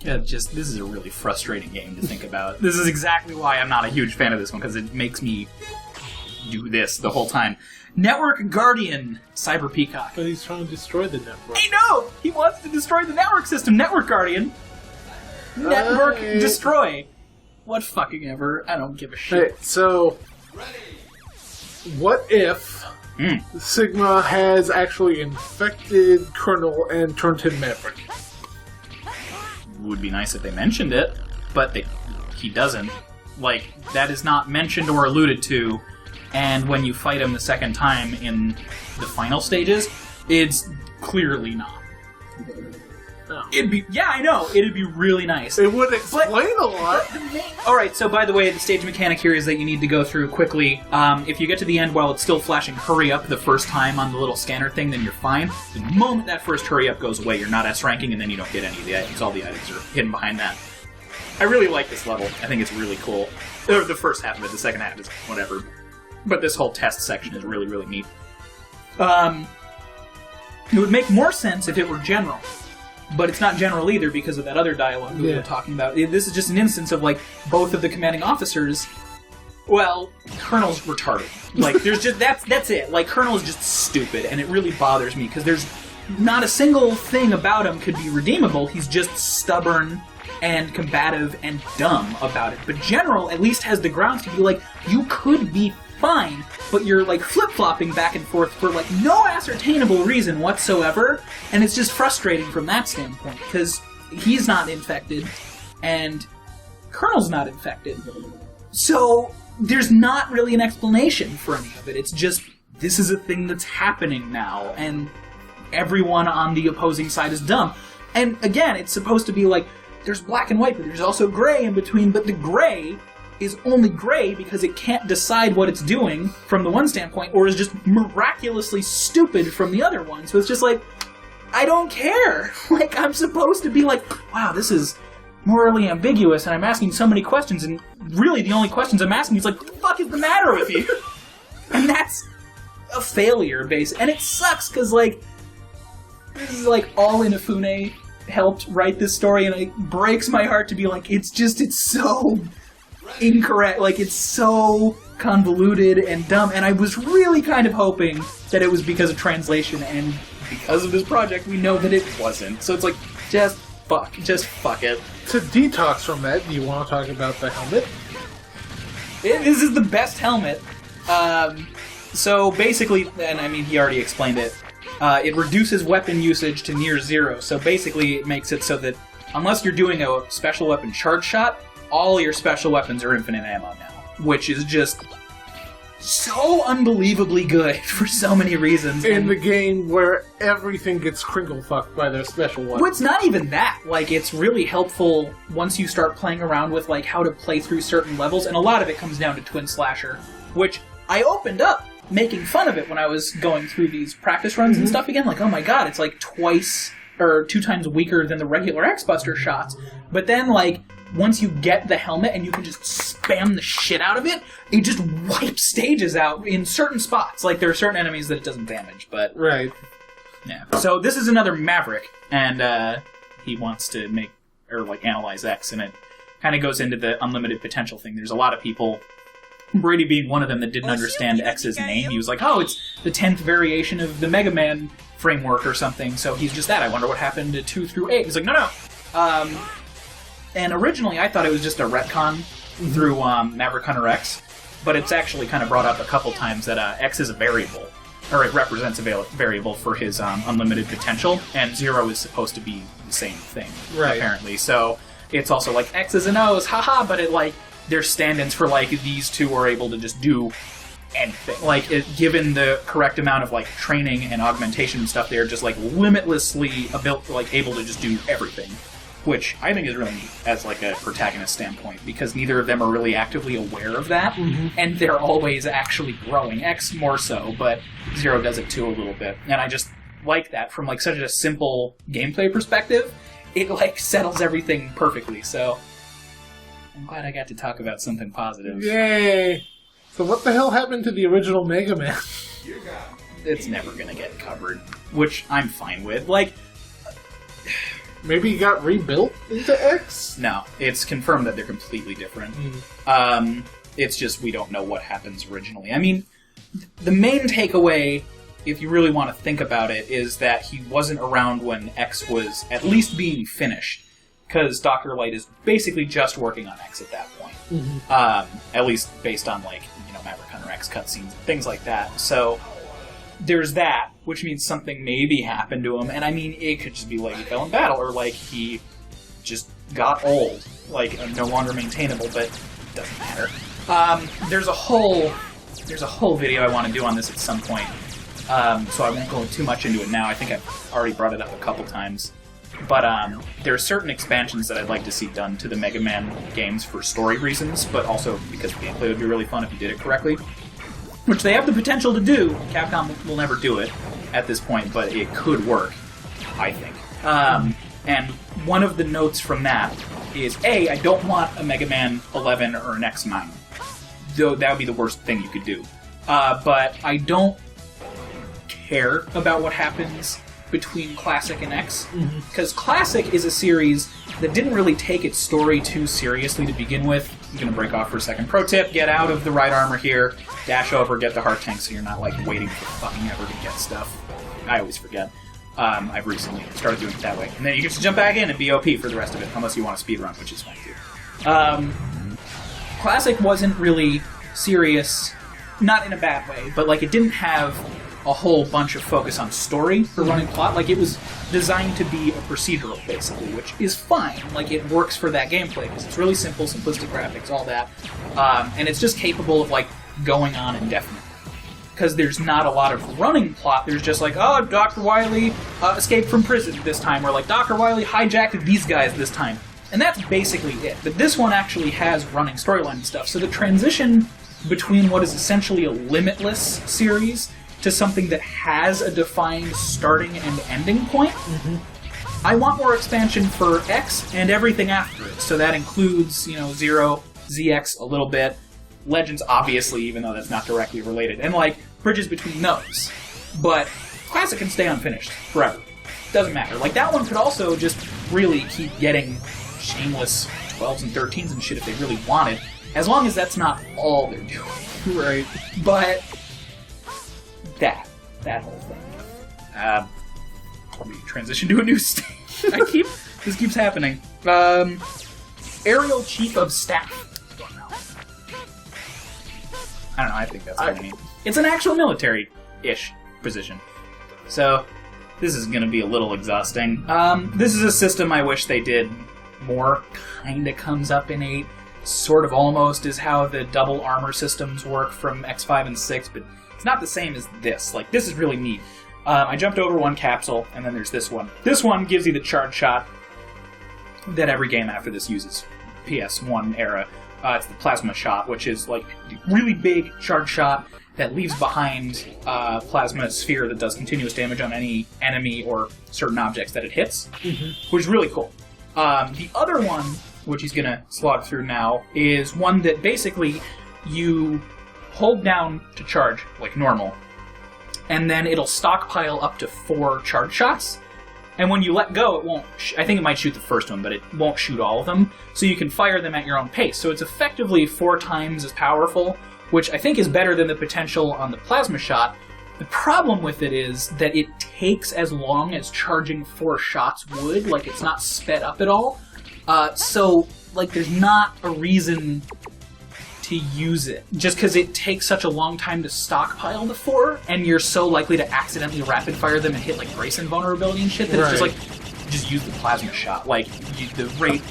This is a really frustrating game to think about. This is exactly why I'm not a huge fan of this one, because it makes me do this the whole time. Network Guardian, Cyber Peacock. But he's trying to destroy the network. I know! He wants to destroy the network system. Network Guardian. Network destroy. What fucking ever. I don't give a shit. Hey, so, what if Sigma has actually infected Colonel and turned him Maverick? Would be nice if they mentioned it, but he doesn't. Like, that is not mentioned or alluded to, and when you fight him the second time in the final stages, it's clearly not. No. I know, it'd be really nice. It would explain a lot. Alright, so by the way, the stage mechanic here is that you need to go through quickly. If you get to the end while it's still flashing hurry up the first time on the little scanner thing, then you're fine. The moment that first hurry up goes away, you're not S-ranking, and then you don't get any of the items. All the items are hidden behind that. I really like this level. I think it's really cool. Or the first half of it, the second half is whatever. But this whole test section is really, really neat. It would make more sense if it were general. But it's not general either because of that other dialogue we were talking about. This is just an instance of, like, both of the commanding officers... Well, Colonel's retarded. Like, there's just... That's it. Like, Colonel is just stupid, and it really bothers me, because there's not a single thing about him could be redeemable. He's just stubborn and combative and dumb about it. But General at least has the grounds to be like, you could be fine, but you're, like, flip-flopping back and forth for, like, no ascertainable reason whatsoever, and it's just frustrating from that standpoint, because he's not infected, and Colonel's not infected. So, there's not really an explanation for any of it. It's just, this is a thing that's happening now, and everyone on the opposing side is dumb. And, again, it's supposed to be like, there's black and white, but there's also gray in between, but the gray is only gray because it can't decide what it's doing from the one standpoint, or is just miraculously stupid from the other one. So it's just like, I don't care. Like, I'm supposed to be like, wow, this is morally ambiguous, and I'm asking so many questions, and really the only questions I'm asking is like, what the fuck is the matter with you? And that's a failure, basically. And it sucks, because, like, this is, like, all Inafune helped write this story, and it breaks my heart to be like, it's so incorrect, like, it's so convoluted and dumb, and I was really kind of hoping that it was because of translation, and because of this project, we know that it wasn't. So it's like, just fuck it. To detox from that, do you want to talk about the helmet? This is the best helmet. So basically, and I mean, he already explained it, it reduces weapon usage to near zero, so basically it makes it so that unless you're doing a special weapon charge shot, all your special weapons are infinite ammo now, which is just so unbelievably good for so many reasons. In the game where everything gets crinkle-fucked by their special weapons. Well, it's not even that. Like, it's really helpful once you start playing around with, like, how to play through certain levels, and a lot of it comes down to Twin Slasher, which I opened up making fun of it when I was going through these practice runs and stuff again. Like, oh my god, it's like twice or 2 times weaker than the regular X-Buster shots. But then, like, once you get the helmet and you can just spam the shit out of it, it just wipes stages out in certain spots. Like, there are certain enemies that it doesn't damage, but... Right. Yeah. So this is another Maverick, and he wants to make, or, like, analyze X, and it kind of goes into the unlimited potential thing. There's a lot of people, Brady being one of them, that didn't understand X's name. He was like, oh, it's the 10th variation of the Mega Man framework or something, so he's just that. I wonder what happened to 2 through 8. He's like, no. And originally I thought it was just a retcon through Maverick Hunter X, but it's actually kind of brought up a couple times that X is a variable, or it represents a variable for his unlimited potential, and 0 is supposed to be the same thing, apparently. So it's also like X's and O's, haha, but it, like, they're stand-ins for, like, these two are able to just do anything. Like, given the correct amount of, like, training and augmentation and stuff, they're just, like, limitlessly able to just do everything. Which I think is really neat as, like, a protagonist standpoint, because neither of them are really actively aware of that, and they're always actually growing. X more so, but 0 does it too a little bit. And I just like that from, like, such a simple gameplay perspective. It, like, settles everything perfectly, so I'm glad I got to talk about something positive. Yay! So what the hell happened to the original Mega Man? It's never gonna get covered, which I'm fine with. Like, maybe got rebuilt into X? No, it's confirmed that they're completely different. It's just we don't know what happens originally. I mean, the main takeaway, if you really want to think about it, is that he wasn't around when X was at least being finished, because Dr. Light is basically just working on X at that point. At least based on, like, Maverick Hunter X cutscenes and things like that. So there's that, which means something maybe happened to him, and I mean, it could just be like he fell in battle, or like he just got old, like no longer maintainable, but it doesn't matter. There's a whole video I want to do on this at some point, so I won't go too much into it now. I think I've already brought it up a couple times. But there are certain expansions that I'd like to see done to the Mega Man games for story reasons, but also because gameplay would be really fun if you did it correctly. Which they have the potential to do. Capcom will never do it at this point, but it could work, I think. And one of the notes from that is, A, I don't want a Mega Man 11 or an X9. Though that would be the worst thing you could do. But I don't care about what happens between Classic and X, because Classic is a series that didn't really take its story too seriously to begin with. I'm going to break off for a second. Pro tip, get out of the right armor here, dash over, get the heart tank so you're not, like, waiting for fucking ever to get stuff. I always forget. I've recently started doing it that way. And then you get to jump back in and be OP for the rest of it, unless you want to speedrun, which is fine too. Classic wasn't really serious, not in a bad way, but, like, it didn't have a whole bunch of focus on story for running plot. Like, it was designed to be a procedural, basically, which is fine. Like, it works for that gameplay, because it's really simple, simplistic graphics, all that. And it's just capable of, like, going on indefinitely. Because there's not a lot of running plot. There's just like, oh, Dr. Wily escaped from prison this time, or like, Dr. Wily hijacked these guys this time. And that's basically it. But this one actually has running storyline and stuff. So the transition between what is essentially a limitless series to something that has a defined starting and ending point. I want more expansion for X and everything after it. So that includes, Zero, ZX a little bit, Legends obviously, even though that's not directly related, and like bridges between those. But Classic can stay unfinished forever. Doesn't matter. Like, that one could also just really keep getting shameless 12s and 13s and shit if they really wanted, as long as that's not all they're doing. Right. But that whole thing. Let me transition to a new stage. This keeps happening. Aerial Chief of Staff. I don't know, I think that's what I mean. It's an actual military-ish position. So, this is going to be a little exhausting. This is a system I wish they did more. Kinda comes up in 8. Sort of almost is how the double armor systems work from X5 and 6, but it's not the same as this. Like, this is really neat. I jumped over one capsule, and then there's this one. This one gives you the charge shot that every game after this uses. PS1 era. It's the plasma shot, which is like a really big charge shot that leaves behind a plasma sphere that does continuous damage on any enemy or certain objects that it hits, which is really cool. The other one, which he's going to slog through now, is one that basically you hold down to charge, like normal, and then it'll stockpile up to 4 charge shots. And when you let go, it won't... I think it might shoot the first one, but it won't shoot all of them. So you can fire them at your own pace. So it's effectively 4 times as powerful, which I think is better than the potential on the plasma shot. The problem with it is that it takes as long as charging 4 shots would. Like, it's not sped up at all. So, like, there's not a reason to use it. Just because it takes such a long time to stockpile the 4, and you're so likely to accidentally rapid fire them and hit, like, Grayson vulnerability and shit, that it's just like, just use the plasma shot. Like, the rate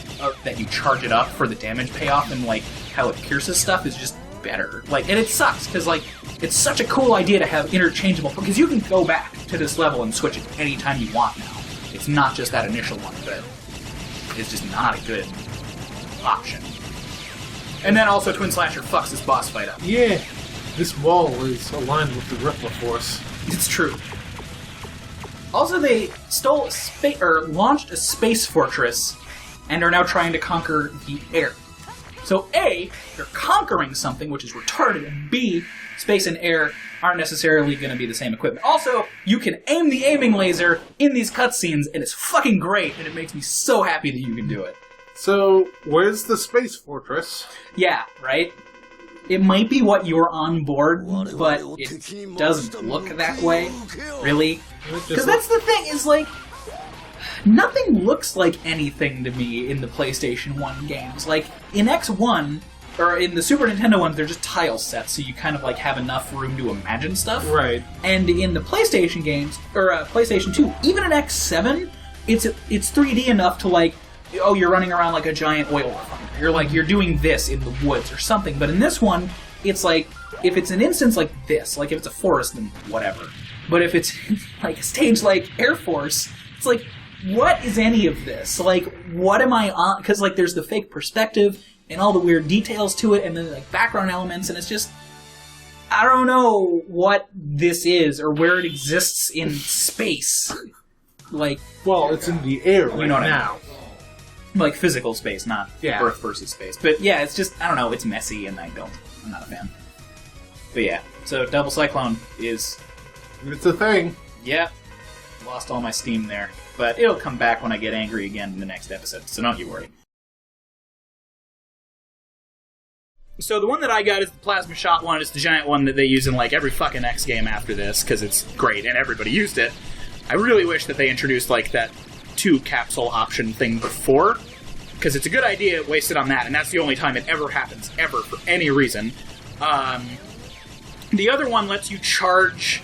that you charge it up for the damage payoff and, like, how it pierces stuff is just better. Like, and it sucks, because, like, it's such a cool idea to have interchangeable, because you can go back to this level and switch it anytime you want now. It's not just that initial one that is just not a good option. And then also Twin Slasher fucks this boss fight up. Yeah, this wall is aligned with the Rippler Force. It's true. Also, they launched a space fortress and are now trying to conquer the air. So A, they're conquering something which is retarded, and B, space and air aren't necessarily going to be the same equipment. Also, you can aim the aiming laser in these cutscenes, and it's fucking great, and it makes me so happy that you can do it. So, where's the space fortress? Yeah, right? It might be what you're on board, but it doesn't look that way, really. Because that's the thing, is like, nothing looks like anything to me in the PlayStation 1 games. Like, in X1, or in the Super Nintendo ones, they're just tile sets, so you kind of like have enough room to imagine stuff. Right. And in the PlayStation games, or PlayStation 2, even in X7, it's 3D enough to like, oh, you're running around like a giant oil refiner. You're doing this in the woods or something. But in this one, it's like, if it's an instance like this, like if it's a forest, then whatever. But if it's like a stage like Air Force, it's like, what is any of this? Like, what am I on? Because like, there's the fake perspective and all the weird details to it, and then like background elements, and it's just, I don't know what this is or where it exists in space. Like, well, it's in the air right now. Like physical space, not Earth versus space. But yeah, it's just, I don't know, it's messy, and I'm not a fan. But yeah, so Double Cyclone is... It's a thing. Yeah, lost all my steam there. But it'll come back when I get angry again in the next episode, so don't you worry. So the one that I got is the plasma shot one. It's the giant one that they use in like every fucking X game after this, because it's great and everybody used it. I really wish that they introduced like that 2 capsule option thing before, because it's a good idea, wasted on that, and that's the only time it ever happens, ever, for any reason. The other one lets you charge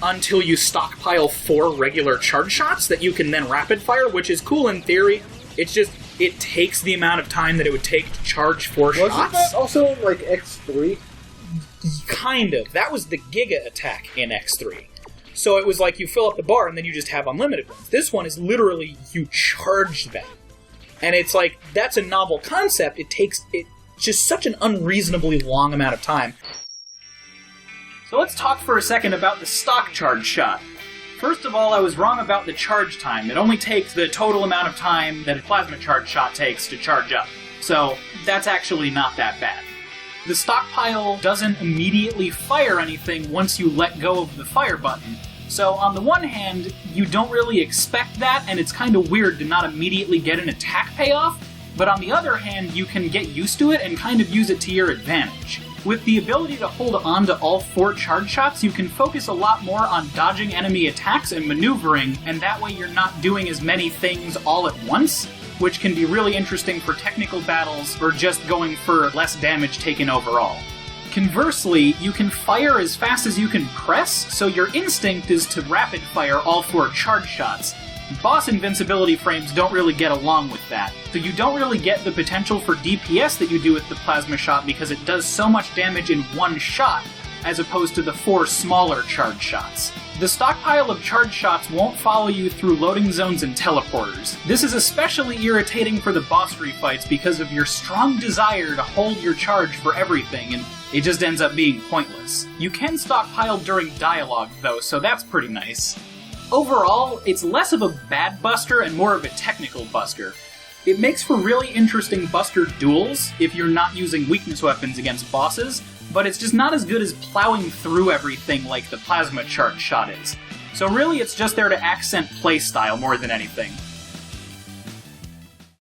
until you stockpile 4 regular charge shots that you can then rapid fire, which is cool in theory. It's just, it takes the amount of time that it would take to charge 4 shots. Wasn't that also like X3? Kind of. That was the Giga attack in X3. So it was like you fill up the bar and then you just have unlimited ones. This one is literally you charge them. And it's like, that's a novel concept. It's just such an unreasonably long amount of time. So let's talk for a second about the stock charge shot. First of all, I was wrong about the charge time. It only takes the total amount of time that a plasma charge shot takes to charge up. So that's actually not that bad. The stockpile doesn't immediately fire anything once you let go of the fire button. So on the one hand, you don't really expect that, and it's kind of weird to not immediately get an attack payoff, but on the other hand, you can get used to it and kind of use it to your advantage. With the ability to hold on to all 4 charge shots, you can focus a lot more on dodging enemy attacks and maneuvering, and that way you're not doing as many things all at once, which can be really interesting for technical battles or just going for less damage taken overall. Conversely, you can fire as fast as you can press, so your instinct is to rapid fire all 4 charge shots. Boss invincibility frames don't really get along with that, so you don't really get the potential for DPS that you do with the plasma shot because it does so much damage in one shot, as opposed to the 4 smaller charge shots. The stockpile of charge shots won't follow you through loading zones and teleporters. This is especially irritating for the boss fights because of your strong desire to hold your charge for everything, and it just ends up being pointless. You can stockpile during dialogue, though, so that's pretty nice. Overall, it's less of a bad buster and more of a technical buster. It makes for really interesting buster duels if you're not using weakness weapons against bosses, but it's just not as good as plowing through everything like the plasma charge shot is. So really it's just there to accent playstyle more than anything.